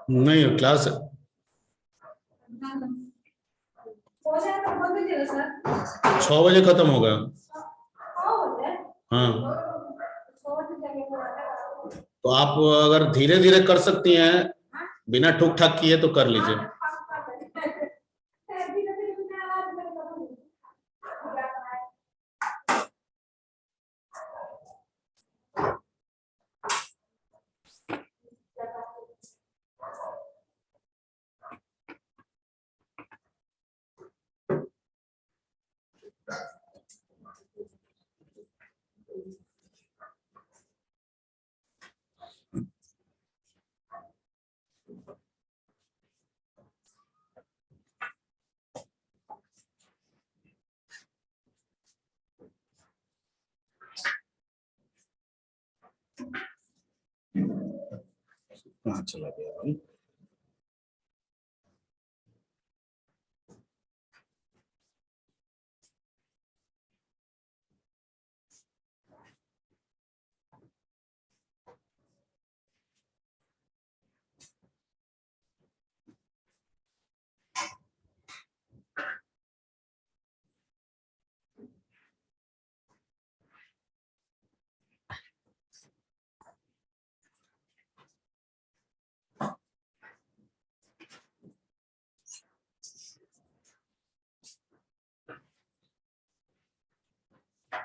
नहीं क्लास हो जाए तो बोल दीजिएगा सर। 6 बजे खत्म होगा। हाँ तो आप अगर धीरे धीरे कर सकती हैं बिना ठुक ठाक किए तो कर लीजिए। कहाँ चला गया भाई?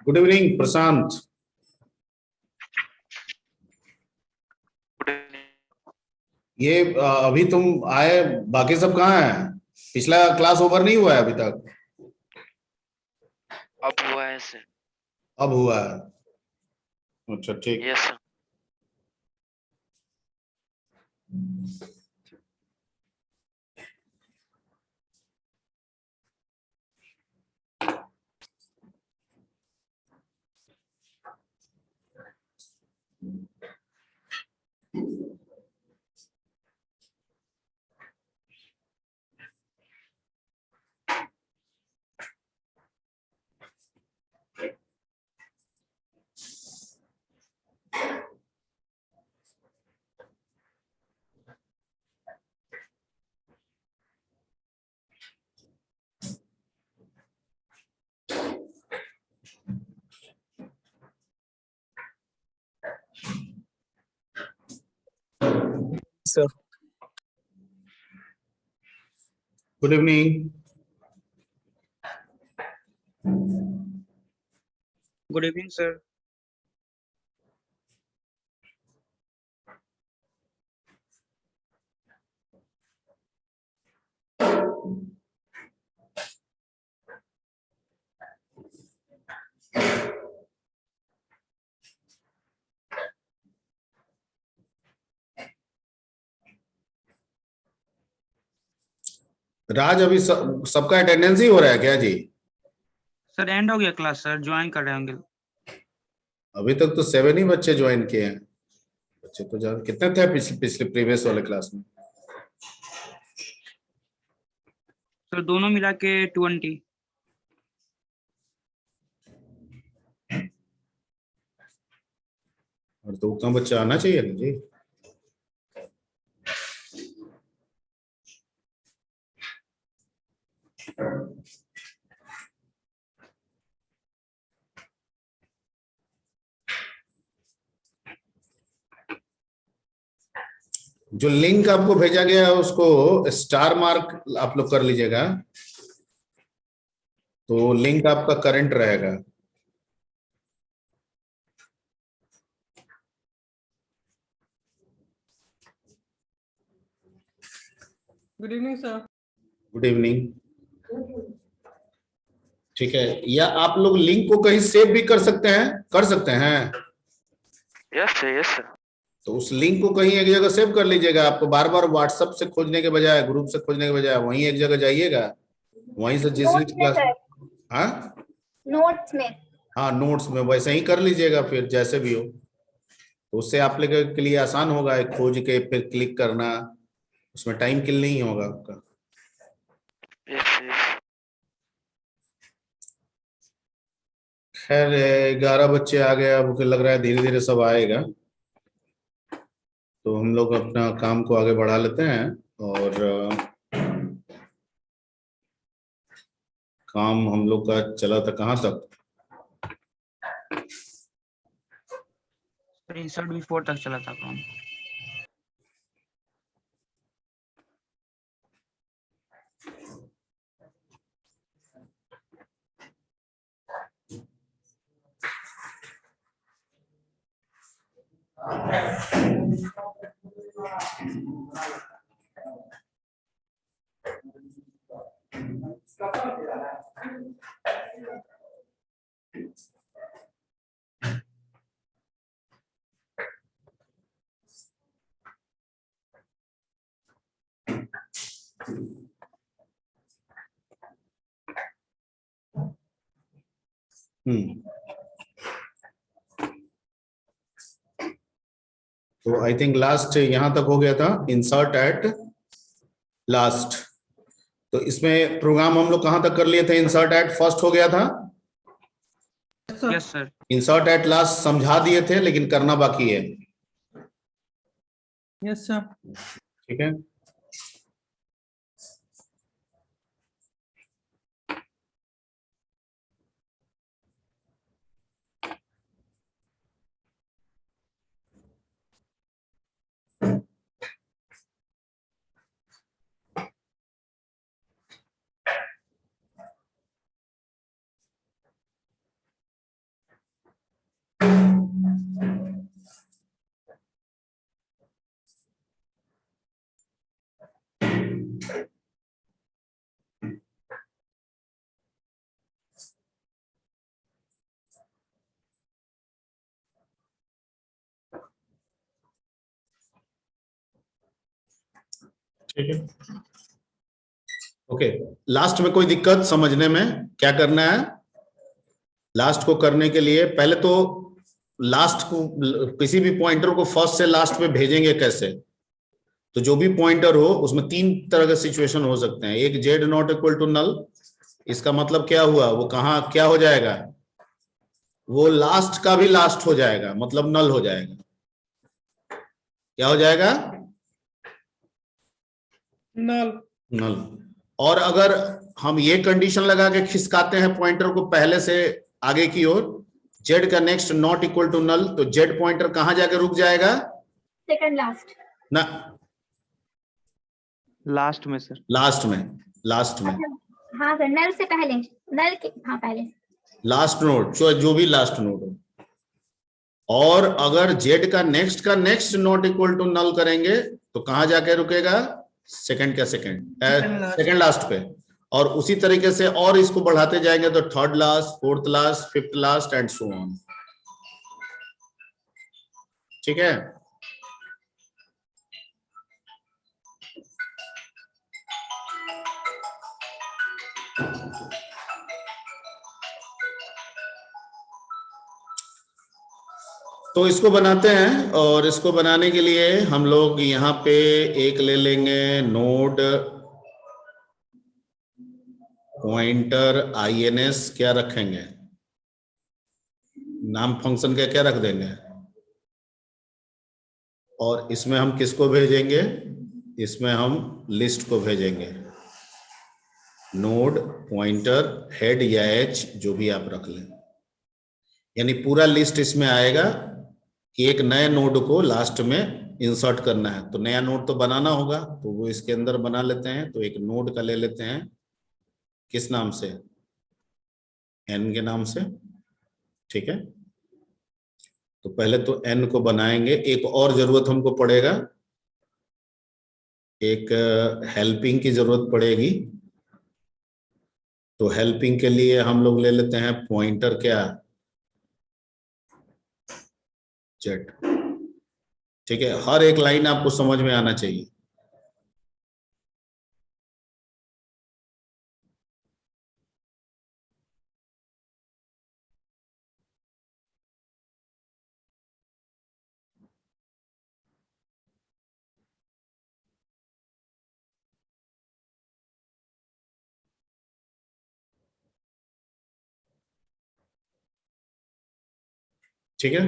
गुड इवनिंग प्रशांत। ये अभी तुम आए, बाकी सब कहाँ है? पिछला क्लास ओवर नहीं हुआ है अभी तक? अब हुआ है सर। अब हुआ है, अच्छा ठीक। Yes sir. Sir good evening. Good evening sir. Raj अभी सबका अटेंडेंस ही हो रहा है क्या जी? सर एंड हो गया क्लास सर, ज्वाइन कर रहे होंगे। अभी तक तो 7 ही बच्चे ज्वाइन किए हैं। बच्चे तो ज्यादा कितने थे पिछले पिछले प्रीवियस वाले क्लास में? सर दोनों मिला के 20। और तो उतना बच्चा आना चाहिए ना जी। जो लिंक आपको भेजा गया है उसको स्टार मार्क आप लोग कर लीजिएगा, तो लिंक आपका करंट रहेगा। Good evening sir. Good evening. ठीक है, या आप लोग लिंक को कहीं सेव भी कर सकते हैं, कर सकते हैं। Yes sir, yes sir. तो उस लिंक को कहीं एक जगह सेव कर लीजिएगा। आपको बार बार व्हाट्सएप से खोजने के बजाय, ग्रुप से खोजने के बजाय वहीं एक जगह जाइएगा, वहीं से जिस नोट्स में क्लास, सर, हाँ नोट्स में। हाँ नोट्स में वैसे ही कर लीजिएगा, फिर जैसे भी हो। तो उससे आप लोग के लिए आसान होगा, एक खोज के फिर क्लिक करना, उसमें टाइम किल नहीं होगा आपका। Yes yes. खैर 11 बच्चे आ गए, अब मुझे लग रहा है धीरे धीरे सब आएगा, तो हम लोग अपना काम को आगे बढ़ा लेते हैं। और काम हम लोग का चला था कहाँ तक? सर इंसर्ट बिफोर तक चला था काम। तो आई थिंक लास्ट यहां तक हो गया था, इंसर्ट एट लास्ट। तो इसमें प्रोग्राम हम लोग कहां तक कर लिए थे? इंसर्ट एट फर्स्ट हो गया था, yes sir. Insert at last समझा दिए थे, लेकिन करना बाकी है। Yes sir. ठीक है, ठीक है। ओके, लास्ट में कोई दिक्कत समझने में? क्या करना है लास्ट को करने के लिए? पहले तो लास्ट को, किसी भी पॉइंटर को फर्स्ट से लास्ट में भेजेंगे कैसे? तो जो भी पॉइंटर हो उसमें तीन तरह के सिचुएशन हो सकते हैं। एक Z not equal to null, इसका मतलब क्या हुआ? वो कहाँ क्या हो जाएगा? वो लास्ट का भी लास्ट हो जाएगा, मतलब नल हो जाएगा। क्या हो जाएगा? नल। नल। और अगर हम ये कंडीशन लगा के खिसकाते हैं पॉइंटर को पहले से आगे की ओर, जेड का next not equal to null, तो जेड पॉइंटर कहां जाके रुक जाएगा? सेकंड लास्ट ना, लास्ट में सर। लास्ट में, लास्ट में, हाँ सर, नल से पहले, नल के हाँ पहले। लास्ट नोड, जो भी लास्ट नोड हो। और अगर जेड का next not equal to null करेंगे तो कहां जाके रुकेगा? सेकंड का सेकंड लास्ट पे। और उसी तरीके से और इसको बढ़ाते जाएंगे तो third last, fourth last, fifth last and so on. ठीक है, तो इसको बनाते हैं। और इसको बनाने के लिए हम लोग यहाँ पे एक ले लेंगे नोड पॉइंटर INS। क्या रखेंगे नाम फंक्शन का? क्या रख देंगे? और इसमें हम किसको भेजेंगे? इसमें हम लिस्ट को भेजेंगे। नोड, पॉइंटर, हेड या एच, जो भी आप रख लें, यानी पूरा लिस्ट इसमें आएगा कि एक नए नोड को लास्ट में इंसर्ट करना है। तो नया नोड तो बनाना होगा, तो वो इसके अंदर बना लेते हैं। तो एक नोड का ले लेते हैं, किस नाम से, एन के नाम से, ठीक है। तो पहले तो एन को बनाएंगे। एक और जरूरत हमको पड़ेगा, एक हेल्पिंग की जरूरत पड़ेगी। तो हेल्पिंग के लिए हम लोग ले लेते हैं पॉइंटर, क्या, जेड, ठीक है। हर एक लाइन आपको समझ में आना चाहिए। ठीक है।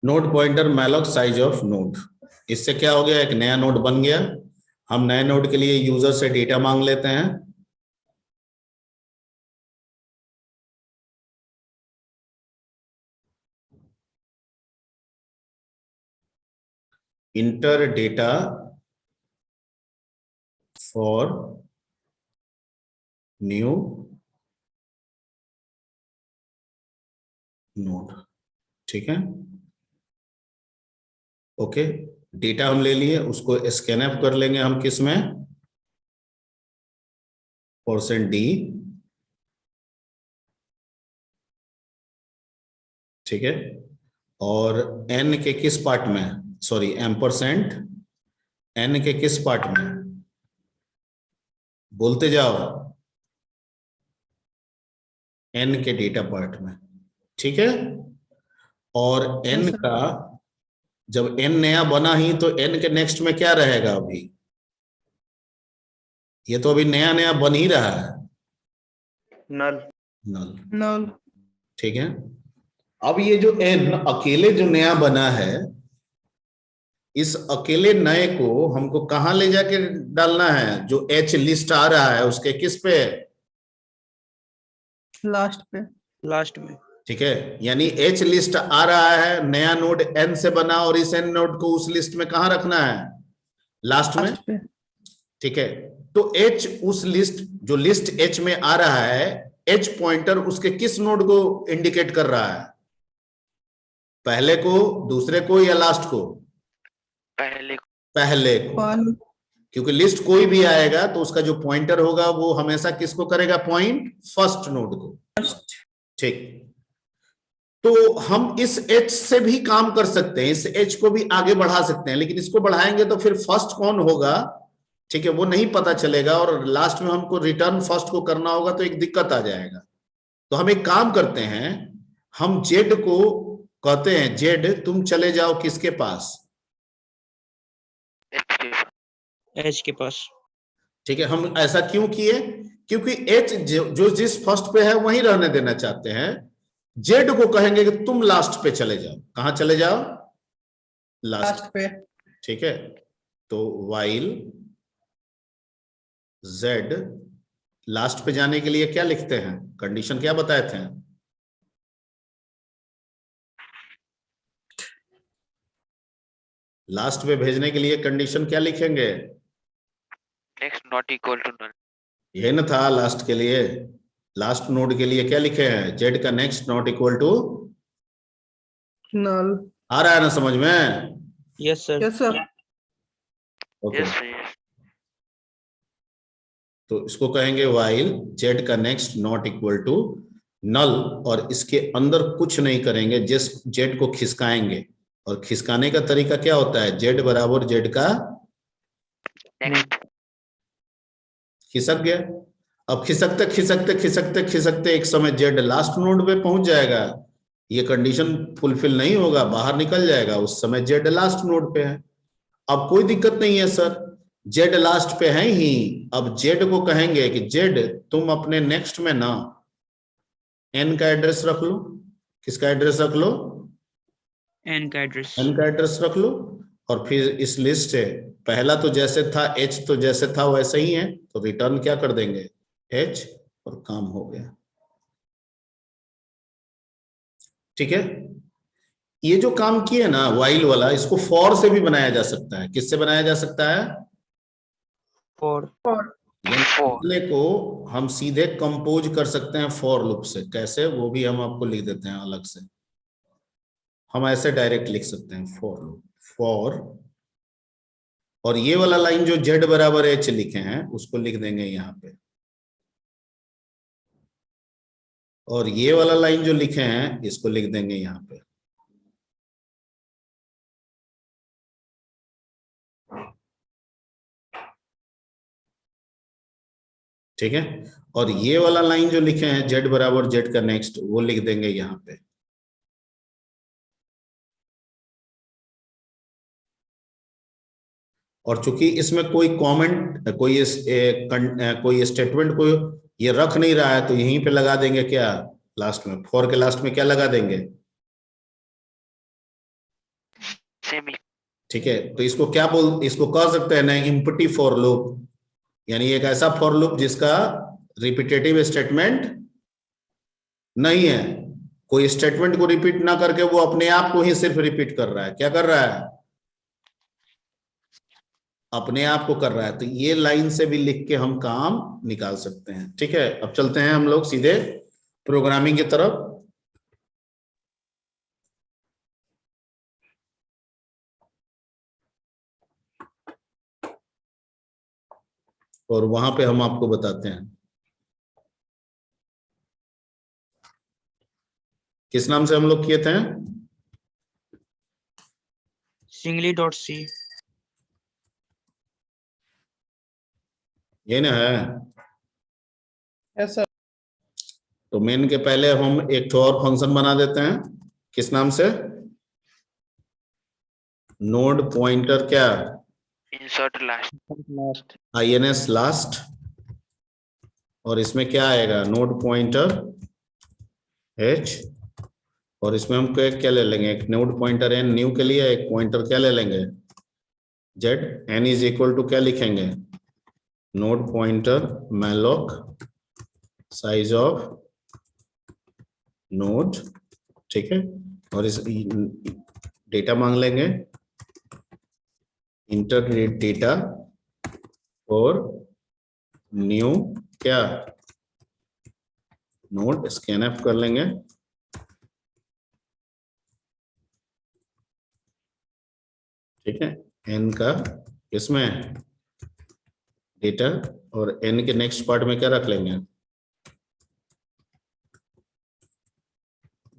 Node pointer malloc size of node, इससे क्या हो गया, एक नया नोड बन गया। हम नए नोड के लिए यूजर से डेटा मांग लेते हैं। Inter data for new node, ठीक है। ओके, डेटा हम ले लिए, उसको स्कैनअप कर लेंगे हम किस में, %d, ठीक है। और n के किस पार्ट में, सॉरी एम्परसेंट, n के किस पार्ट में, बोलते जाओ, n के डेटा पार्ट में, ठीक है। और n Yes, sir. का जब n नया बना ही तो n के नेक्स्ट में क्या रहेगा, अभी ये तो अभी नया नया बन ही रहा है, null, नल, Null. ठीक है। अब ये जो n अकेले जो नया बना है, इस अकेले नए को हमको कहां ले जाके डालना है, जो h लिस्ट आ रहा है उसके किस पे, Last पे. लास्ट में। ठीक है। यानी h लिस्ट आ रहा है, नया नोड n से बना, और इस n नोड को उस लिस्ट में कहां रखना है, लास्ट में, Last पे. ठीक है। तो h उस लिस्ट, जो लिस्ट h में आ रहा है, h पॉइंटर उसके किस नोड को इंडिकेट कर रहा है, पहले को, दूसरे को या लास्ट को, पहले पहले को, One. क्योंकि लिस्ट कोई भी आएगा तो उसका जो पॉइंटर होगा वो हमेशा किसको करेगा, पॉइंट फर्स्ट नोड को, First. ठीक। तो हम इस h से भी काम कर सकते हैं, इस h को भी आगे बढ़ा सकते हैं, लेकिन इसको बढ़ाएंगे तो फिर फर्स्ट कौन होगा, ठीक है, वो नहीं पता चलेगा, और लास्ट में हमको रिटर्न फर्स्ट को करना होगा, तो एक दिक्कत आ जाएगा। तो हम एक काम करते हैं, हम जेड को कहते हैं, जेड तुम चले जाओ किसके पास, h एच के पास। ठीक है। हम ऐसा क्यों किए, क्योंकि h जो जिस फर्स्ट पे है वहीं रहने देना चाहते हैं। जेड को कहेंगे कि तुम लास्ट पे चले जाओ, कहां चले जाओ, लास्ट, Last पे. ठीक है। तो while z, लास्ट पे जाने के लिए क्या लिखते हैं, कंडीशन क्या बताए थे, लास्ट पे भेजने के लिए कंडीशन क्या लिखेंगे, next not equal to null, यही ना था लास्ट के लिए, लास्ट नोड के लिए क्या लिखे हैं, जेड का next not equal to, Null. आ रहा है ना समझ में, yes sir. Yes, sir. Okay. yes sir, yes, तो इसको कहेंगे while z का next not equal to null, और इसके अंदर कुछ नहीं करेंगे, जस्ट z को खिसकाएंगे। और खिसकाने का तरीका क्या होता है, z बराबर z का next, खिसक गया। अब खिसकते खिसकते खिसकते खिसकते एक समय z लास्ट नोड पे पहुंच जाएगा, ये कंडीशन फुलफिल नहीं होगा, बाहर निकल जाएगा, उस समय z लास्ट नोड पे है। अब कोई दिक्कत नहीं है सर, जेड लास्ट पे है ही, अब जेड को कहेंगे कि जेड तुम अपने नेक्स्ट में ना एन का एड्रेस रख लो, किसका एड्रेस रख लो, एन का एड्रेस। एन का एड्रेस रख लो, और फिर इस लिस्ट से पहला तो जैसे था एच तो जैसे था वैसे ही है, तो रिटर्न क्या कर देंगे एच और काम हो गया। ठीक है, ये जो काम किया ना वाइल वाला, इसको फॉर से भी बनाया जा सकता है। किससे बनाया जा सकता है? फोर। अगले को हम सीधे कंपोज कर सकते हैं फॉर लूप से। कैसे, वो भी हम आपको लिख देते हैं अलग से। हम ऐसे डायरेक्ट लिख सकते हैं फॉर लूप, फॉर, और ये वाला लाइन जो z बराबर h लिखे हैं उसको लिख देंगे यहाँ पे, और ये वाला लाइन जो लिखे हैं इसको लिख देंगे यहाँ पे। ठीक है, और ये वाला लाइन जो लिखे हैं z बराबर z का नेक्स्ट, वो लिख देंगे यहाँ पे। और चूंकि इसमें कोई कमेंट, कोई स्टेटमेंट को ये रख नहीं रहा है, तो यहीं पे लगा देंगे क्या, लास्ट में, फॉर के लास्ट में क्या लगा देंगे, सेमी। ठीक है, तो इसको क्या इसको कह सकते हैं ना इम्पटी फॉर लूप, यानी एक ऐसा फॉर लूप जिसका रिपीटेटिव स्टेटमेंट नहीं है। कोई स्टेटमेंट को रिपीट ना करके वो अपने आप को ही सिर्फ रिपीट कर रहा है। क्या कर रहा है? अपने आप को कर रहा है। तो ये लाइन से भी लिख के हम काम निकाल सकते हैं। ठीक है, अब चलते हैं हम लोग सीधे प्रोग्रामिंग की तरफ। और वहां पे हम आपको बताते हैं किस नाम से हम लोग किए थे। singly.c। ये ना है। Yes, sir. तो मेन के पहले हम एक ठो और फंक्शन बना देते हैं। किस नाम से? नोड पॉइंटर क्या? Insert last. ins last. और इसमें क्या आएगा? Node pointer h। और इसमें हम क्या ले लेंगे? एक नोड पॉइंटर n न्यू के लिए, एक पॉइंटर क्या ले लेंगे z। n is equal to क्या लिखेंगे? Node pointer malloc size of node. ठीक है, और इस डेटा मांग लेंगे, इंटर डेटा और न्यू क्या नोड, स्कैनफ कर लेंगे। ठीक है, n का इसमें डेटा और n के नेक्स्ट पार्ट में क्या रख लेंगे?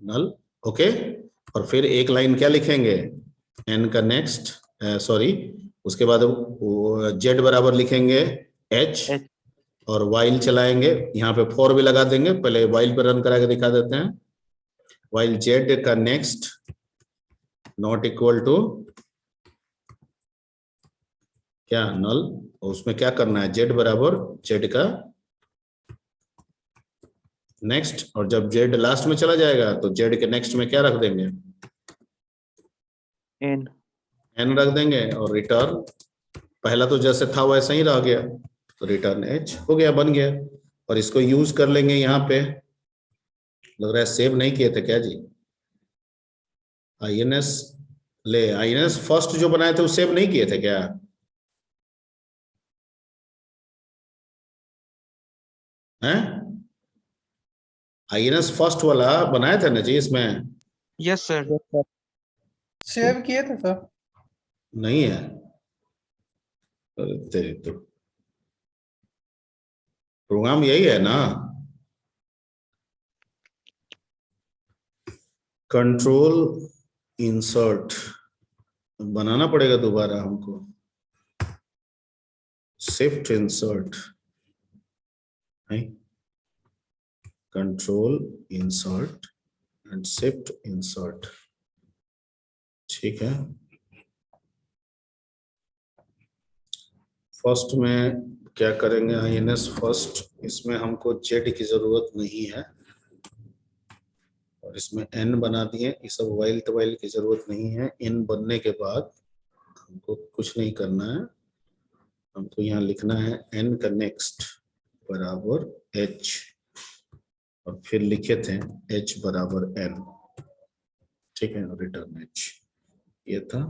नल। ओके, और फिर एक लाइन क्या लिखेंगे? n का नेक्स्ट, सॉरी, उसके बाद z बराबर लिखेंगे h, और वाइल चलाएंगे। यहाँ पे फॉर भी लगा देंगे। पहले वाइल पे रन करा के दिखा देते हैं। वाइल z का नेक्स्ट नॉट इक्वल टू क्या, नल। और उसमें क्या करना है? z बराबर z का नेक्स्ट, और जब z लास्ट में चला जाएगा तो z के नेक्स्ट में क्या रख देंगे? n रख देंगे। और रिटर्न पहला तो जैसे था वैसा ही रह गया, तो रिटर्न h हो गया, बन गया। और इसको यूज कर लेंगे यहाँ पे। लग रहा है सेव नहीं किए थे क्या जी? ins ले, ins फर्स्ट जो बनाए थे वो सेव नहीं किए थे क्या? हैं? ins फर्स्ट वाला बनाया था ना जी इसमें? Yes sir. सेव किए थे सर। नहीं है? अरे तेरी तो, प्रोग्राम यही है ना, कंट्रोल इंसर्ट बनाना पड़ेगा दोबारा हमको। शिफ्ट इंसर्ट नहीं, control insert and shift insert. ठीक है, फर्स्ट में क्या करेंगे? ins फर्स्ट, इसमें हमको z की जरूरत नहीं है, और इसमें n बना दिए। ये सब वाइल की जरूरत नहीं है। n बनने के बाद हमको कुछ नहीं करना है, हमको यहाँ लिखना है n का नेक्स्ट बराबर h, और फिर लिखे थे h बराबर n, ठीक है, रिटर्न h, ये था,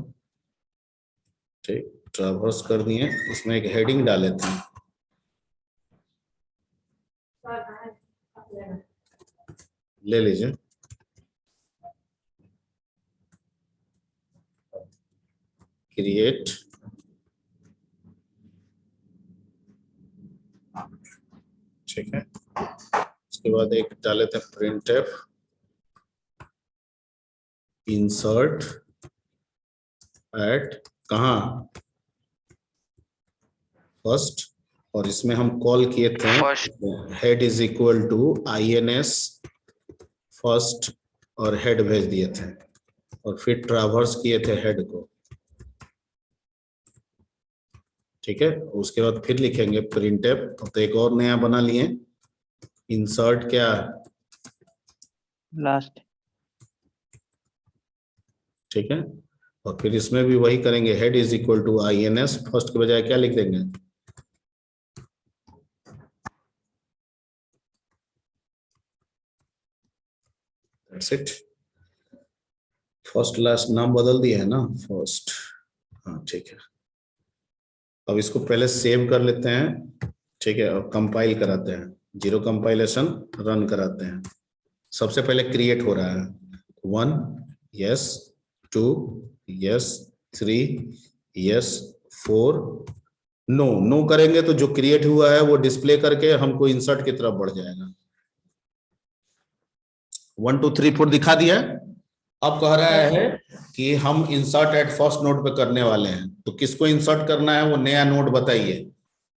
ठीक। ट्रावर्स कर दिए, उसमें एक हेडिंग डाले थे, ले लीजिए। क्रिएट, ठीक है, उसके बाद एक डाले थे printf इंसर्ट एट कहाँ, फर्स्ट, और इसमें हम कॉल किए थे First. Head is equal to INS first, और हेड भेज दिए थे, और फिर ट्रावर्स किए थे हेड को, ठीक है। उसके बाद फिर लिखेंगे printf, तो एक और नया बना लिए, इंसर्ट क्या, लास्ट। ठीक है, और फिर इसमें भी वही करेंगे, head is equal to INS first के बजाय क्या लिख देंगे, दैट्स इट। फर्स्ट लास्ट नाम बदल दिया है ना, फर्स्ट, हाँ ठीक है। अब इसको पहले सेव कर लेते हैं, ठीक है, और कंपाइल कराते हैं, जीरो कंपाइलेशन रन कराते हैं। सबसे पहले क्रिएट हो रहा है 1 yes, 2 yes, 3 yes, 4 no. No करेंगे तो जो क्रिएट हुआ है वो डिस्प्ले करके हमको इंसर्ट की तरफ बढ़ जाएगा। 1 2 3 4 दिखा दिया। अब कह रहा है कि हम इंसर्ट एट फर्स्ट नोड पे करने वाले हैं, तो किसको इंसर्ट करना है वो नया नोड बताइए।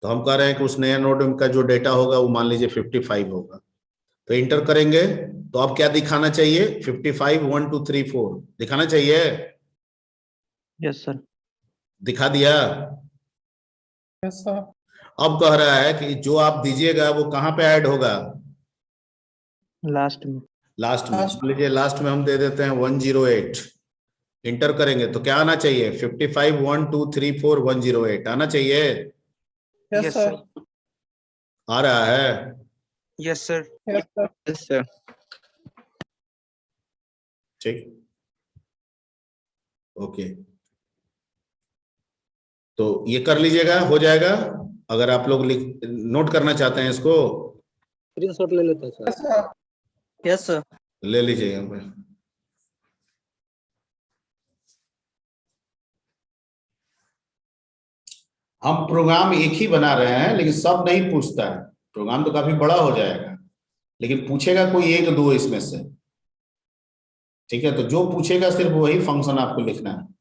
तो हम कह रहे हैं कि उस नया नोड का जो डेटा होगा वो मान लीजिए 55 होगा, तो इंटर करेंगे तो अब क्या दिखाना चाहिए, 55 1 2 3 4 दिखाना चाहिए। Yes sir. दिखा दिया। Yes sir. अब कह रहा है कि जो आप दीजिएगा वो कहाँ पे ऐड होगा, लास्ट में। लास्ट में। Last. मान लीजिए लास्ट में हम दे देते हैं 108, इंटर करेंगे तो क्या आना चाहिए, 55 1 2 3 4 108 आना चाहिए। Yes yes sir. सर। आ रहा है, yes sir. Yes sir. Yes sir. ठीक, ओके। तो ये कर लीजिएगा, हो जाएगा। अगर आप लोग लिख नोट करना चाहते हैं इसको, स्क्रीनशॉट ले लेते हैं yes sir. Sir. Yes sir. ले लीजिएगा भाई। हम प्रोग्राम एक ही बना रहे हैं लेकिन सब नहीं पूछता है, प्रोग्राम तो काफी बड़ा हो जाएगा, लेकिन पूछेगा कोई एक दो इसमें से, ठीक है। तो जो पूछेगा सिर्फ वही फंक्शन आपको लिखना है।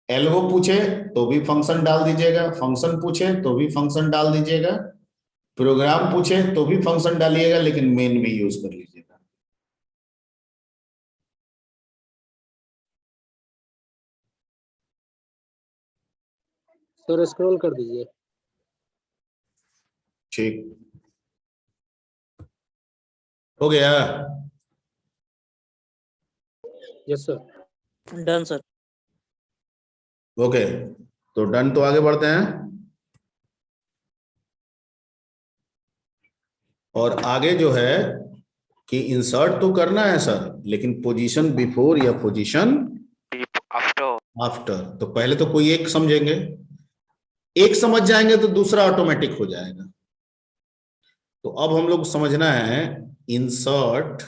एलओ पूछे तो भी फंक्शन डाल दीजिएगा, फंक्शन पूछे तो भी फंक्शन डाल दीजिएगा, प्रोग्राम पूछे तो भी फंक्शन डालिएगा, लेकिन मेन भी यूज कर लीजिएगा। सर स्क्रॉल कर दीजिए। ठीक, हो गया। Yes sir. Done sir. Okay, तो डन, तो आगे बढ़ते हैं। और आगे जो है कि इंसर्ट तो करना है सर, लेकिन पोजीशन बिफोर या पोजीशन After. आफ्टर, तो पहले तो कोई एक समझेंगे, एक समझ जाएंगे तो दूसरा ऑटोमेटिक हो जाएगा। तो अब हम लोग समझना है इंसर्ट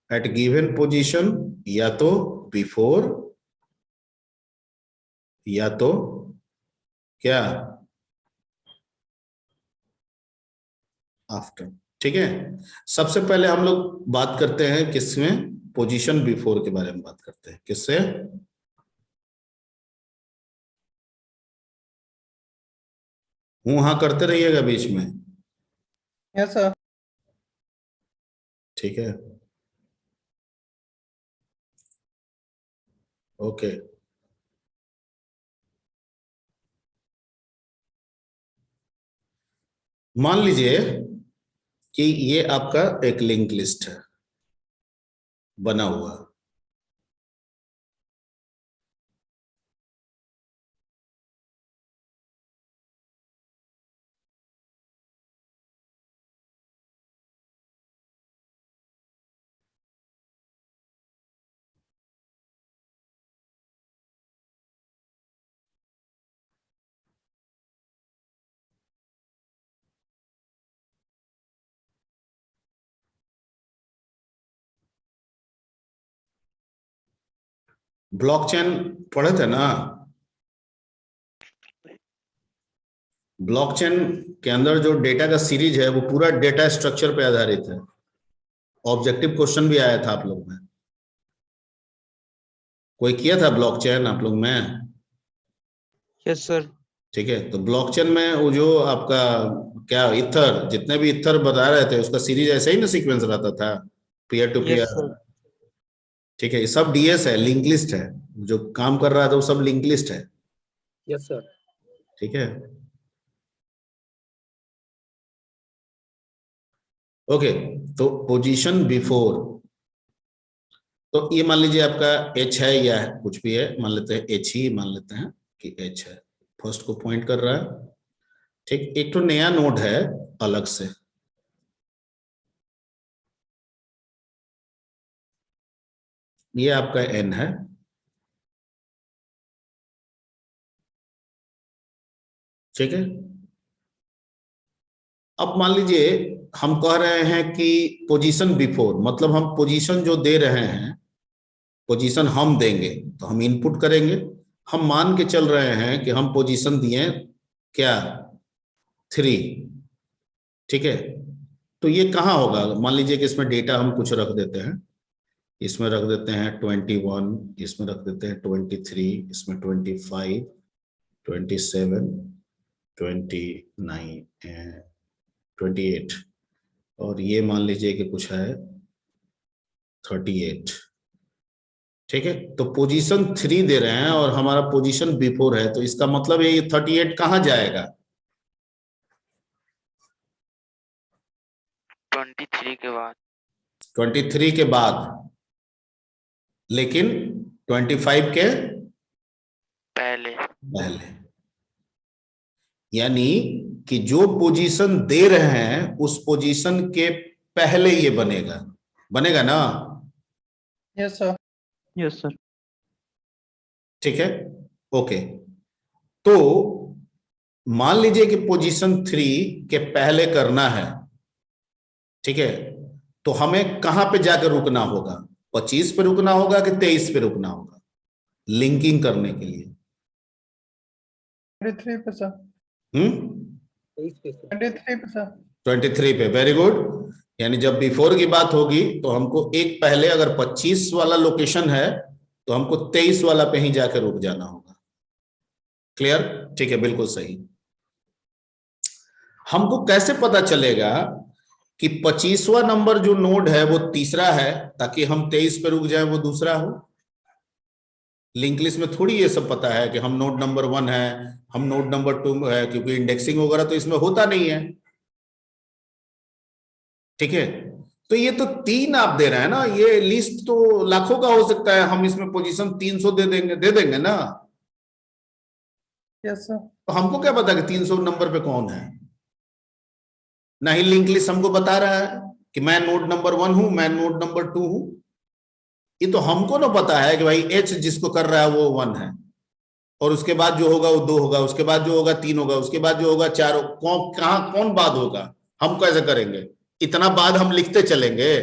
एट गिवन पोजीशन, या तो बिफोर या तो क्या, आफ्टर, ठीक है। सबसे पहले हम लोग बात करते हैं किसमें, पोजीशन बिफोर के बारे में बात करते हैं, किससे, हूं हाँ करते रहिएगा बीच में। Yes sir. ठीक है, ओके। मान लीजिए कि ये आपका एक लिंक लिस्ट है बना हुआ। ब्लॉकचेन पढ़े थे ना? ब्लॉकचेन के अंदर जो डेटा का सीरीज है वो पूरा डेटा स्ट्रक्चर पे आधारित है। ऑब्जेक्टिव क्वेश्चन भी आया था आप लोग में। कोई किया था ब्लॉकचेन आप लोग में? Yes sir. ठीक है, तो ब्लॉकचेन में वो जो आपका क्या इथर, जितने भी इथर बता रहे थे उसका सीरीज ऐसे ही ना सीक्वेंस रहता था, peer to yes peer. Sir. ठीक है, ये सब डीएस है, लिंक लिस्ट है। जो काम कर रहा था वो सब लिंक लिस्ट है। Yes sir. ठीक है, ओके। तो पोजीशन बिफोर, तो ये मान लीजिए आपका एच है या है, कुछ भी है, मान लेते हैं एच ही मान लेते हैं कि एच है, फर्स्ट को पॉइंट कर रहा है। ठीक, एक तो नया नोड है अलग से, ये आपका एन है। ठीक है, अब मान लीजिए हम कह रहे हैं कि पोजीशन बिफोर, मतलब हम पोजीशन जो दे रहे हैं, पोजीशन हम देंगे तो हम इनपुट करेंगे। हम मान के चल रहे हैं कि हम पोजीशन दिए क्या, 3। ठीक है, तो ये कहाँ होगा? मान लीजिए कि इसमें डेटा हम कुछ रख देते हैं, इसमें रख देते हैं 21, इसमें रख देते हैं 23, इसमें 25, 27, 29, 28, और ये मान लीजिए कि कुछ है 38। ठीक है, तो पोजीशन 3 दे रहे हैं और हमारा पोजीशन बिफोर है, तो इसका मतलब ये 38 कहाँ जाएगा? 23 के बाद। 23 के बाद, लेकिन 25 के पहले। पहले। यानी कि जो पोजीशन दे रहे हैं उस पोजीशन के पहले ये बनेगा, बनेगा ना? Yes sir. Yes sir. ठीक है, ओके। तो मान लीजिए कि पोजीशन 3 के पहले करना है। ठीक है, तो हमें कहां पे जाकर रुकना होगा? 25 पे रुकना होगा कि 23 पे रुकना होगा लिंकिंग करने के लिए? 23 पे सर। 23 पे सर। 23 पे, वेरी गुड। यानी जब बिफोर की बात होगी तो हमको एक पहले, अगर 25 वाला लोकेशन है तो हमको 23 वाला पे ही जाकर रुक जाना होगा। क्लियर? ठीक है, बिल्कुल सही। हमको कैसे पता चलेगा कि 25वां नंबर जो नोड है वो तीसरा है, ताकि हम 23 पे रुक जाए वो दूसरा हो? लिंक लिस्ट में थोड़ी ये सब पता है कि हम नोड नंबर 1 है, हम नोड नंबर 2 है, क्योंकि इंडेक्सिंग वगैरह तो इसमें होता नहीं है। ठीक है, तो ये तो 3 आप दे रहे हैं ना, ये लिस्ट तो लाखों का हो सकता है, हम इसमें पोजीशन 300 दे देंगे ना। Yes sir. तो हमको क्या पता कि 300 नंबर पे कौन है? ना ही लिंक लिस्ट हमको बता रहा है कि मैं नोड नंबर 1 हूं, मैं नोड नंबर 2 हूं। ये तो हमको ना पता है कि भाई एच जिसको कर रहा है वो 1 है, और उसके बाद जो होगा वो 2 होगा, उसके बाद जो होगा 3 होगा, उसके बाद जो होगा 4, कहां कौन बाद होगा? हम कैसे करेंगे? इतना बाद हम लिखते चलेंगे?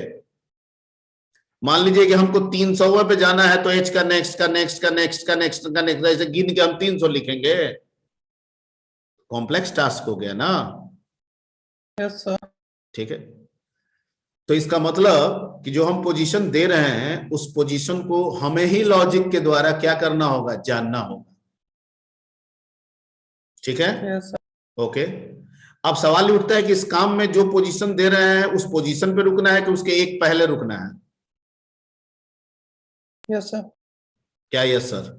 मान लीजिए कि हमको 300 पे जाना है तो एच का नेक्स्ट का नेक्स्ट का नेक्स्ट का नेक्स्ट का नेक्स्ट, ऐसे गिन के हम 300 लिखेंगे? कॉम्प्लेक्स टास्क हो गया ना। Yes sir. ठीक है, तो इसका मतलब कि जो हम पोजीशन दे रहे हैं उस पोजीशन को हमें ही लॉजिक के द्वारा क्या करना होगा? जानना होगा। ठीक है, यस सर। ओके। अब सवाल ये उठता है कि इस काम में जो पोजीशन दे रहे हैं उस पोजीशन पे रुकना है कि उसके एक पहले रुकना है? Yes sir. क्या यस सर?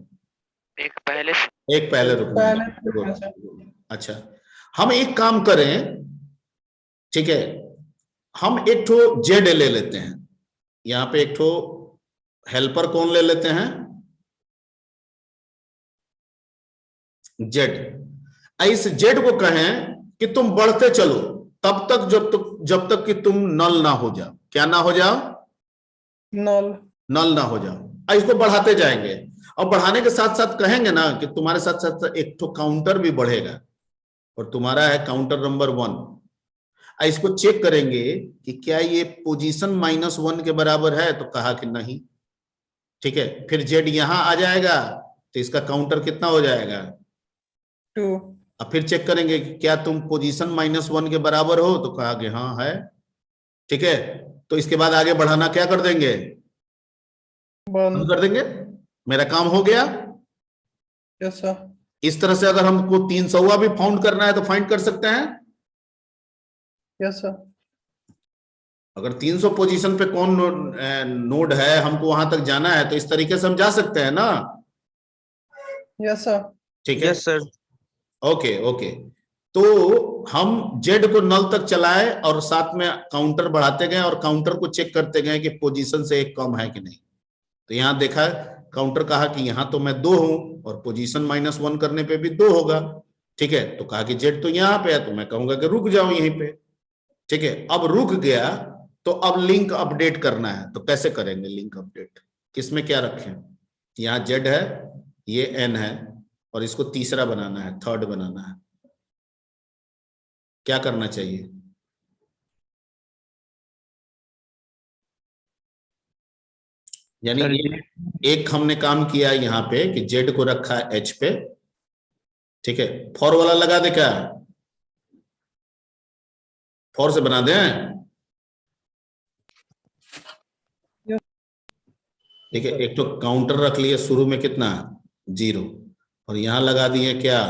एक पहले एक पहले रुकना है। पहले रुकना है, सर। अच्छा, हम एक काम करें, ठीक है, हम एक ठो जेड ले लेते हैं। यहां पे एक ठो हेल्पर कौन ले लेते हैं? जेड। इस जेड को कहें कि तुम बढ़ते चलो तब तक जब तक कि तुम नल ना हो जाओ। क्या ना हो जाओ? नल ना हो जाओ। इसको बढ़ाते जाएंगे और बढ़ाने के साथ साथ कहेंगे ना कि तुम्हारे साथ साथ एक ठो काउंटर भी बढ़ेगा और तुम्हारा है काउंटर नंबर 1। इसको चेक करेंगे कि क्या ये पोजीशन -1 के बराबर है, तो कहा कि नहीं। ठीक है, फिर जेड यहां आ जाएगा तो इसका काउंटर कितना हो जाएगा? 2। अब फिर चेक करेंगे कि क्या तुम पोजीशन -1 के बराबर हो, तो कहा कि हाँ है। ठीक है, तो इसके बाद आगे बढ़ाना क्या कर देंगे? बंद कर देंगे। मेरा काम हो गया। Yes sir. इस तरह से अगर हमको 300वां भी फाउंड करना है तो फाइंड कर सकते हैं। Yes sir. अगर 300 पोजीशन पे कौन नोड है, हमको वहां तक जाना है, तो इस तरीके से हम जा सकते हैं ना? Yes sir. ठीक है, यस सर। Okay okay. तो हम जेड को नल तक चलाए और साथ में काउंटर बढ़ाते गए और काउंटर को चेक करते गए कि पोजीशन से एक कम है कि नहीं। तो यहां देखा, काउंटर कहा कि यहां तो मैं 2 हूं और पोजीशन -1 करने पे भी 2 होगा। ठीक है, तो कहा कि जेड तो यहां पे है, तो मैं कहूंगा कि रुक जाओ यहीं पे। ठीक है, अब रुक गया तो अब लिंक अपडेट करना है। तो कैसे करेंगे लिंक अपडेट? किसमें क्या रखें? यहाँ जेड है, ये एन है और इसको तीसरा बनाना है, थर्ड बनाना है। क्या करना चाहिए? यानी एक हमने काम किया यहाँ पे कि जेड को रखा है एच पे। ठीक है, फॉर वाला लगा दे क्या? फॉर से बना दें। ठीक है, एक तो काउंटर रख लिए शुरू में कितना? 0 और यहां लगा दिए क्या?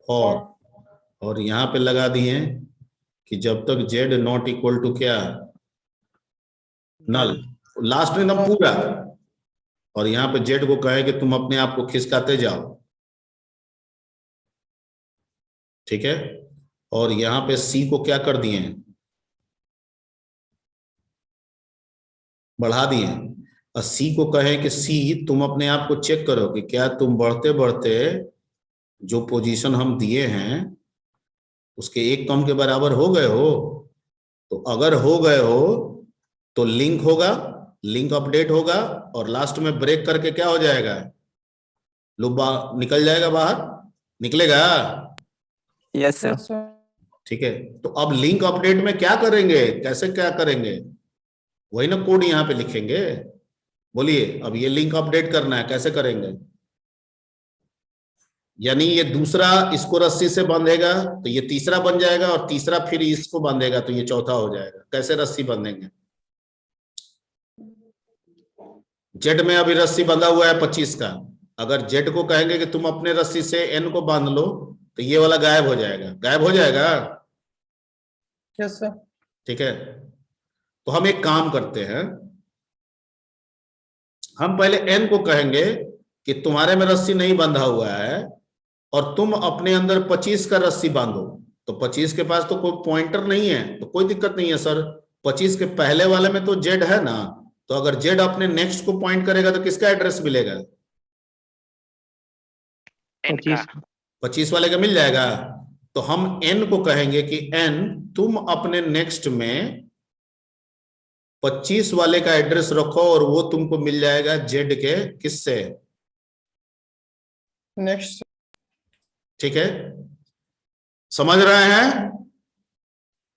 फॉर। और यहां पे लगा दिए कि जब तक जेड नॉट इक्वल टू क्या? नल। लास्ट में एकदम पूरा। और यहां पे जेड को कहे कि तुम अपने आप को खिसकाते जाओ। ठीक है, और यहां पे सी को क्या कर दिए? बढ़ा दिए। और सी को कहे कि सी तुम अपने आप को चेक करो कि क्या तुम बढ़ते बढ़ते जो पोजीशन हम दिए हैं उसके एक कम के बराबर हो गए हो। तो अगर हो गए हो तो लिंक होगा, लिंक अपडेट होगा और लास्ट में ब्रेक करके क्या हो जाएगा? लूप निकल जाएगा बाहर। निकलेगा? Yes sir. ठीक है, तो अब लिंक अपडेट में क्या करेंगे? कैसे क्या करेंगे? वही ना कोड यहां पे लिखेंगे। बोलिए, अब ये लिंक अपडेट करना है, कैसे करेंगे? यानी ये दूसरा इसको रस्सी से बांधेगा तो ये तीसरा बन जाएगा और तीसरा फिर इसको बांधेगा तो ये चौथा हो जाएगा। कैसे रस्सी बांधेंगे? जेड में अभी रस्सी बंधा हुआ है 25 का। अगर जेड को कहेंगे कि तुम अपने रस्सी से एन को बांध लो तो ये वाला गायब हो जाएगा। गायब हो जाएगा। Yes sir. ठीक है, तो हम एक काम करते हैं, हम पहले एन को कहेंगे कि तुम्हारे में रस्सी नहीं बंधा हुआ है और तुम अपने अंदर 25 का रस्सी बांधो। तो 25 के पास तो कोई पॉइंटर नहीं है तो कोई दिक्कत नहीं है सर। 25 के पहले वाले में तो जेड है ना, तो अगर जेड अपने नेक्स्ट को पॉइंट करेगा तो किसका एड्रेस मिलेगा? इनका 25 वाले का मिल जाएगा। तो हम एन को कहेंगे कि एन तुम अपने नेक्स्ट में 25 वाले का एड्रेस रखो और वो तुमको मिल जाएगा जेड के किससे? नेक्स्ट। ठीक है, समझ रहे हैं?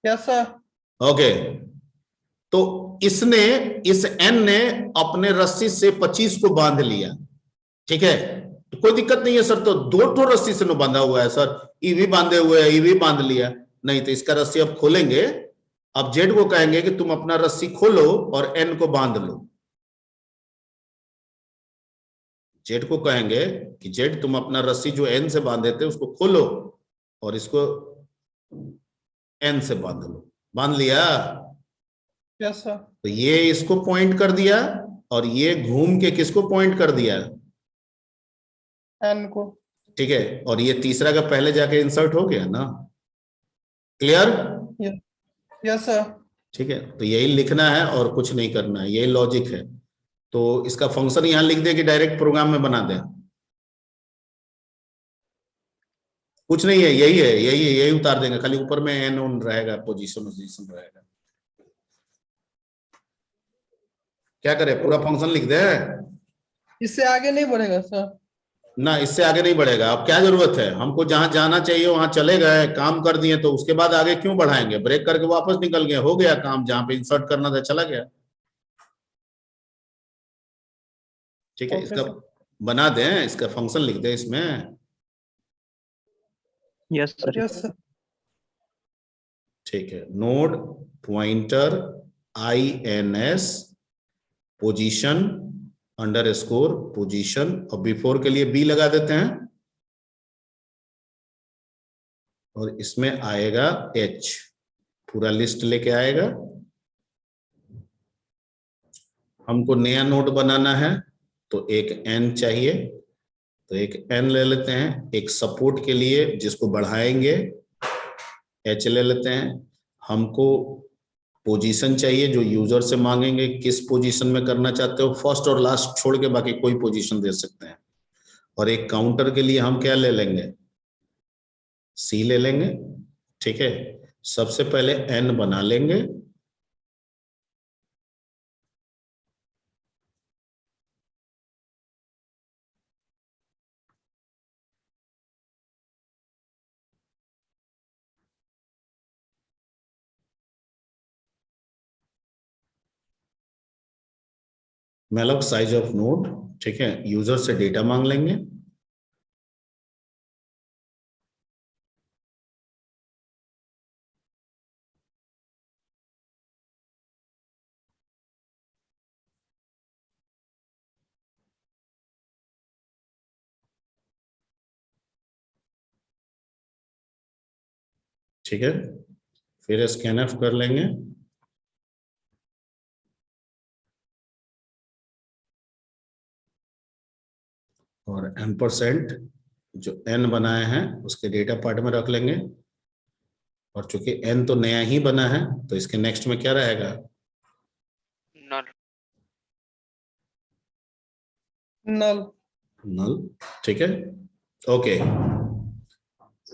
Yes sir. ओके, तो इसने इस एन ने अपने रस्सी से 25 को बांध लिया। ठीक है, तो कोई दिक्कत नहीं है सर। तो 2 ठो रस्सी से बांधा हुआ है सर, ई भी बांधे हुए है, ई भी बांध लिया। नहीं तो इसका रस्सी अब खोलेंगे। अब जेड को कहेंगे कि तुम अपना रस्सी खोलो और एन को बांध लो। जेड को कहेंगे कि जेड तुम अपना रस्सी जो एन से बांधे थे उसको खोलो और इसको एन से बांध लो, बांध लिया। Yes, sir. तो ये इसको पॉइंट कर दिया और ये घूम के किसको पॉइंट कर दिया, N को. ठीक है, और ये तीसरा का पहले जाके इंसर्ट हो गया ना, क्लियर? Yes, sir. ठीक है, तो यही लिखना है और कुछ नहीं करना है, यही लॉजिक है। तो इसका फंक्शन यहां लिख दे कि डायरेक्ट प्रोग्राम में बना दें, कुछ नहीं है, यही है, यही उतार देंगे, खाली ऊपर में एन ऑन रहेगा, पोजीशन रहेगा। क्या करें, पूरा फंक्शन लिख दे इससे आगे नहीं बढ़ेगा सर। ना, इससे आगे नहीं बढ़ेगा। अब क्या जरूरत है, हमको जहां जाना चाहिए वहां चले गए, काम कर दिए, तो उसके बाद आगे क्यों बढ़ाएंगे, ब्रेक करके वापस निकल गए, हो गया काम, जहां पे इंसर्ट करना था चला गया। ठीक है, Okay, इसका sir. बना दें, इसका फंक्शन लिख दें इसमें। Yes sir. Yes, sir. ठीक है, node pointer INS position underscore position, और बिफोर के लिए बी लगा देते हैं, और इसमें आएगा H, पूरा लिस्ट लेके आएगा। हमको नया नोड बनाना है तो एक N चाहिए, तो एक N ले लेते हैं। एक सपोर्ट के लिए जिसको बढ़ाएंगे H ले लेते हैं। हमको पोजीशन चाहिए जो यूजर से मांगेंगे, किस पोजीशन में करना चाहते हो, फर्स्ट और लास्ट छोड़ के बाकी कोई पोजीशन दे सकते हैं। और एक काउंटर के लिए हम क्या ले लेंगे, C ले लेंगे। ठीक है, सबसे पहले N बना लेंगे, मैलॉक साइज ऑफ नोड। ठीक है, यूजर से डेटा मांग लेंगे, ठीक है, फिर स्कैनफ कर लेंगे, और M% जो N बनाए हैं उसके डेटा पार्ट में रख लेंगे। और चूंकि N तो नया ही बना है तो इसके नेक्स्ट में क्या रहेगा, नल। Null. नल। ठीक है, ओके।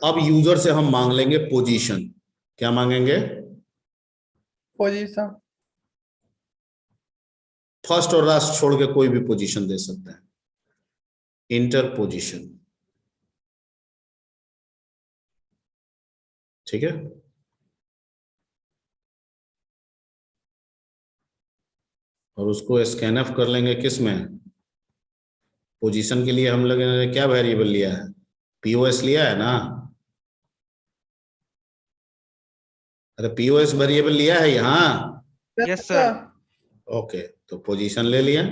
अब यूजर से हम मांग लेंगे पोजीशन। क्या मांगेंगे, Position. फर्स्ट और लास्ट छोड़ के कोई भी पोजीशन दे सकते हैं, इंटर पोजीशन। ठीक है, और उसको स्कैनफ कर लेंगे किस में, पोजीशन के लिए हम लोग ने क्या वेरिएबल लिया है, POS लिया है ना, अरे POS वेरिएबल लिया है यहाँ। Yes, sir. ओके, तो पोजीशन ले लिया।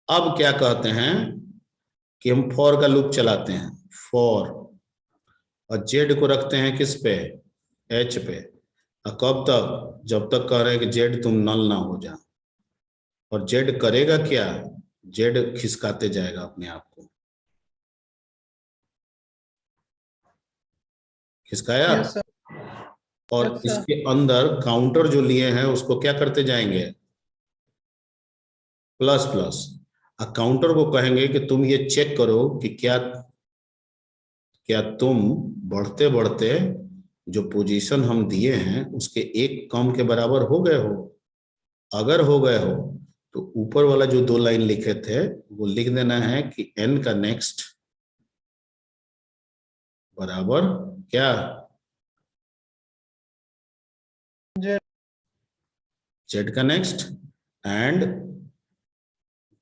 अब क्या कहते हैं कि हम फॉर का लूप चलाते हैं, फॉर, और जेड को रखते हैं किस पे, H पे। और कब तक, जब तक कह रहे हैं कि जेड तुम नल ना हो जा। और जेड करेगा क्या, जेड खिसकाते जाएगा अपने आप को, खिसकाया। Yes, sir. और Yes, sir. इसके अंदर काउंटर जो लिए हैं उसको क्या करते जाएंगे, प्लस प्लस। काउंटर को कहेंगे कि तुम ये चेक करो कि क्या क्या तुम बढ़ते बढ़ते जो पोजीशन हम दिए हैं उसके एक कम के बराबर हो गए हो। अगर हो गए हो तो ऊपर वाला जो 2 लाइन लिखे थे वो लिख देना है कि N का नेक्स्ट बराबर क्या, Z का नेक्स्ट, एंड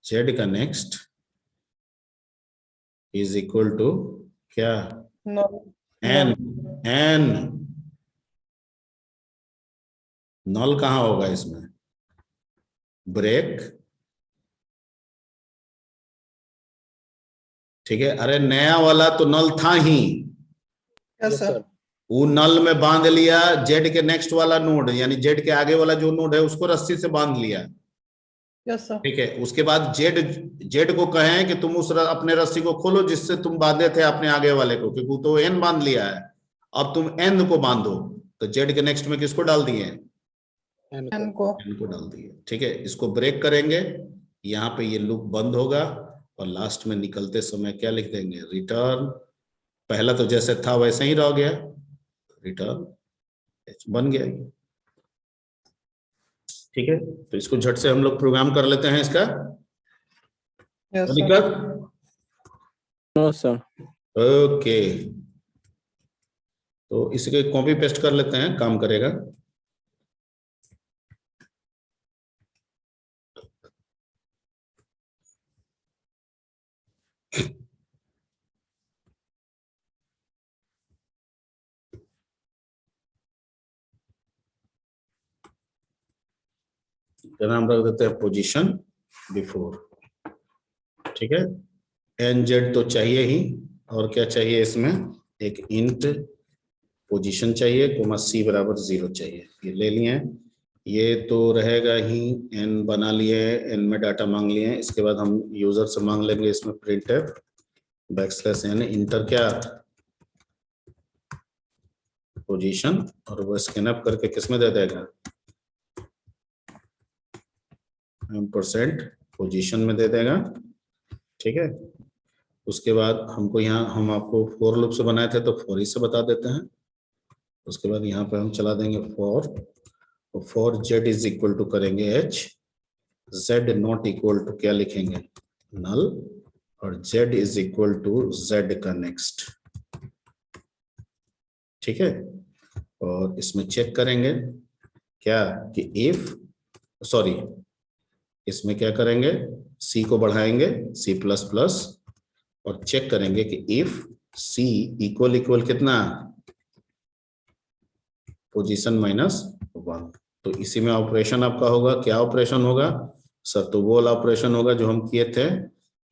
Z का नेक्स्ट इज इक्वल टू क्या, Null. N। N नल कहां होगा इसमें, ब्रेक। ठीक है, अरे नया वाला तो नल था ही, Yes, Yes, sir. sir. वो नल में बांध लिया, जेड के नेक्स्ट वाला नोड यानी जेड के आगे वाला जो नोड है उसको रस्सी से बांध लिया, यस सर, ठीक है। उसके बाद जेड जेड को कहें कि तुम अपने रस्सी को खोलो जिससे तुम बांधे थे अपने आगे वाले को, क्योंकि वो तो एन बांध लिया है, अब तुम एन को बांधो। तो जेड के नेक्स्ट में किसको डाल दिए? एन एन को को एन को डाल दिए, ठीक है। इसको ब्रेक करेंगे, यहाँ पे ये लूप बंद होगा और लास्ट में निकलते समय क्या लिख देंगे? रिटर्न। पहला तो जैसे था वैसे ही रह गया, रिटर्न बन गया, ठीक है। तो इसको झट से हम लोग प्रोग्राम कर लेते हैं इसका। यस सर, दिक्कत? No sir. ओके, तो इसके कॉपी पेस्ट कर लेते हैं, काम करेगा। का नाम रख देते हैं पोजीशन बिफोर, ठीक है। एन जेड तो चाहिए ही, और क्या चाहिए इसमें? एक इंट पोजीशन चाहिए, कोमा सी बराबर 0 चाहिए, ये ले लिए हैं। ये तो रहेगा ही, एन बना लिए, एन में डाटा मांग लिए हैं। इसके बाद हम यूजर से मांग लेंगे इसमें प्रिंटफ बैकस्लैश एन इंटर क्या पोजीशन, और वो स्कैन अप करके किसमें दे देगा? % पोजीशन में दे देगा, ठीक है। उसके बाद हमको यहाँ, हम आपको फॉर लूप से बनाए थे तो फॉर ही से बता देते हैं। उसके बाद यहाँ पे हम चला देंगे for Z is equal to करेंगे H, Z not equal to क्या लिखेंगे? नल, और Z is equal to Z का नेक्स्ट, ठीक है। और इसमें चेक करेंगे क्या कि इफ, सॉरी, इसमें क्या करेंगे? सी को बढ़ाएंगे C++ और चेक करेंगे कि इफ सी इक्वल इक्वल कितना? पोजीशन -1। तो इसी में ऑपरेशन आपका होगा, क्या ऑपरेशन होगा सर? तो वो वाला ऑपरेशन होगा जो हम किए थे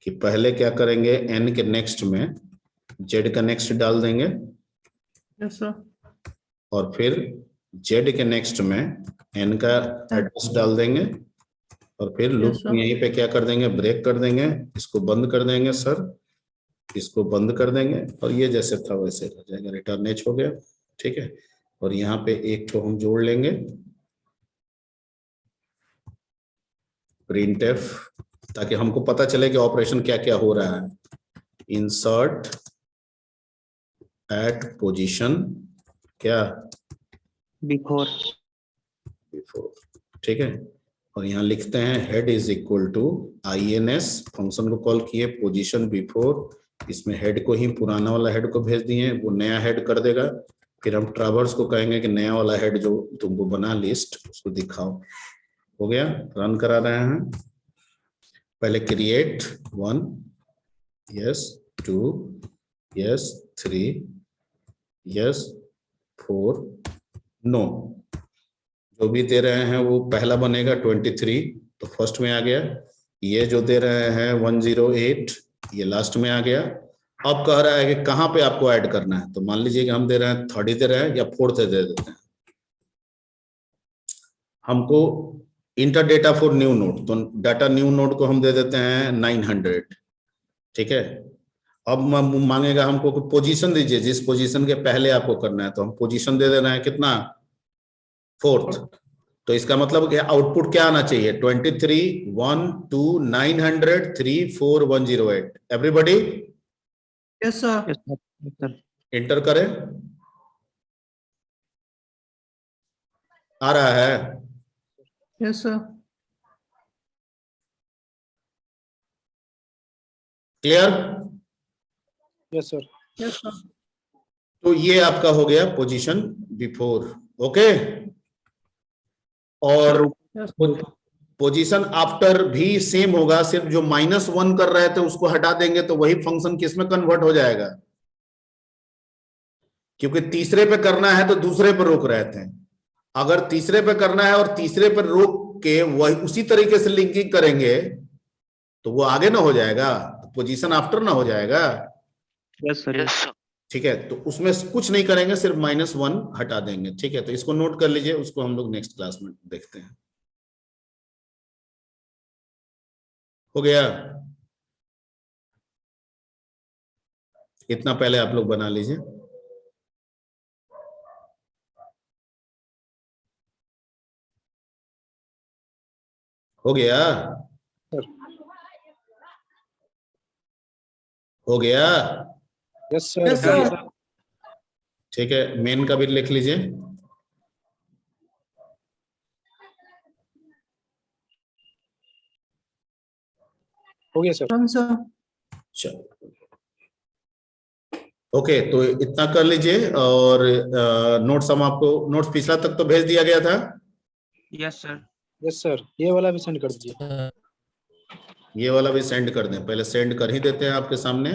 कि पहले क्या करेंगे, एन के नेक्स्ट में जेड का नेक्स्ट डाल देंगे, यस सर, और फिर जेड के नेक्स्ट में एन का एड्रेस डाल देंगे, और फिर लूप Yes, sir. यहीं पे क्या कर देंगे? ब्रेक कर देंगे, इसको बंद कर देंगे सर, इसको बंद कर देंगे, और ये जैसे था वैसे रह जाएगा, रिटर्न एच हो गया, ठीक है। और यहाँ पे एक तो हम जोड़ लेंगे प्रिंटफ, ताकि हमको पता चले कि ऑपरेशन क्या क्या हो रहा है। इंसर्ट एट पोजीशन क्या बिफोर, ठीक है। और यहाँ लिखते हैं head is equal to INS, function को कॉल किए पोजीशन बिफोर, इसमें हेड को ही पुराना वाला हेड को भेज दिए, वो नया हेड कर देगा। फिर हम ट्रैवर्स को कहेंगे कि नया वाला हेड जो तुमको बना लिस्ट उसको दिखाओ। हो गया, रन करा रहे हैं। पहले create 1, yes 2, yes 3, yes 4, no, जो भी दे रहे हैं वो पहला बनेगा 23, तो फर्स्ट में आ गया। ये जो दे रहे हैं 108, ये लास्ट में आ गया। अब कह रहा है कि कहाँ पे आपको ऐड करना है, तो मान लीजिए कि हम दे रहे हैं 30 दे रहे हैं या 4th दे देते हैं। हमको inter data for new node, तो डाटा न्यू नोड को हम दे देते हैं 900, ठीक है। अब मांगेगा हमको कि पोजीशन दीजिए, जिस पोजीशन के पहले आपको करना है, तो हम पोजीशन दे रहे हैं कितना? 4th। तो इसका मतलब कि आउटपुट क्या आना चाहिए? 23, 1, 2, 900, 3, 4, 108। Everybody yes sir, sir inter करें, आ रहा है? Yes sir, clear? Yes sir. Yes sir, तो ये आपका हो गया पोजीशन बिफोर, ओके। और यस पोजीशन आफ्टर भी सेम होगा, सिर्फ जो -1 कर रहे थे उसको हटा देंगे तो वही फंक्शन किस में कन्वर्ट हो जाएगा? क्योंकि तीसरे पे करना है तो दूसरे पे रोक रहे थे, अगर तीसरे पे करना है और तीसरे पे रोक के वही उसी तरीके से लिंकिंग करेंगे तो वो आगे ना हो जाएगा, पोजीशन आफ्टर ना हो जाएगा। Yes sir, Yes, sir. ठीक है, तो उसमें कुछ नहीं करेंगे, सिर्फ -1 हटा देंगे। ठीक है, तो इसको नोट कर लीजिए, उसको हम लोग नेक्स्ट क्लास में देखते हैं। हो गया? इतना पहले आप लोग बना लीजिए। हो गया? सर। हो गया? Yes sir. Yes, Done, sir. sir. ठीक है, मेन का भी लिख लीजिए। हो गया सर। Done, sir. चलो, ओके, तो इतना कर लीजिए। और नोट्स हम आपको, नोट्स पिछला तक तो भेज दिया गया था। Yes, sir. यस सर, ये वाला भी सेंड कर दीजिए। ये वाला भी सेंड कर दें, पहले सेंड कर ही देते हैं आपके सामने।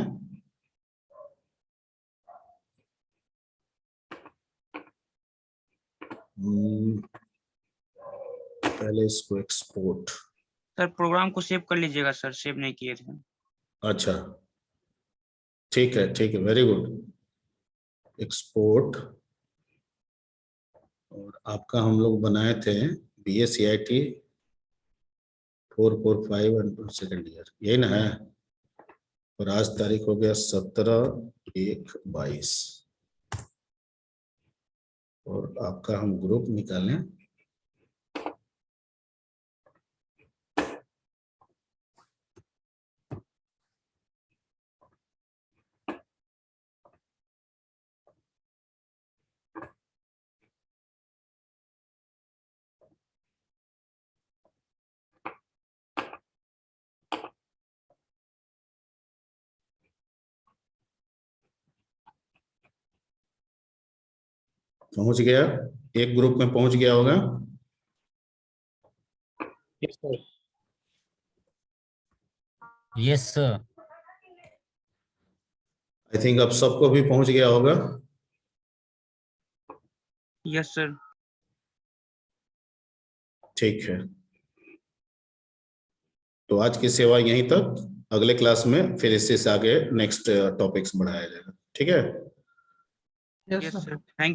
पहले इसको एक्सपोर्ट। सर प्रोग्राम को सेव कर लीजिएगा सर, सेव नहीं किए थे। अच्छा, ठीक है, ठीक है, वेरी गुड। एक्सपोर्ट। और आपका हम लोग बनाए थे BA CIT 445 and second year, यही ना है। और आज तारीख हो गया 17/1/22। और आपका हम ग्रुप निकालें। पहुंच गया, एक ग्रुप में पहुंच गया होगा। Yes sir. Yes sir. I think अब सबको भी पहुंच गया होगा। Yes, sir. ठीक है, तो आज की सेवा यहीं तक। अगले क्लास में फिर इससे आगे नेक्स्ट टॉपिक्स बढ़ाया जाएगा। ठीक है। Yes, Yes, sir. sir. Thank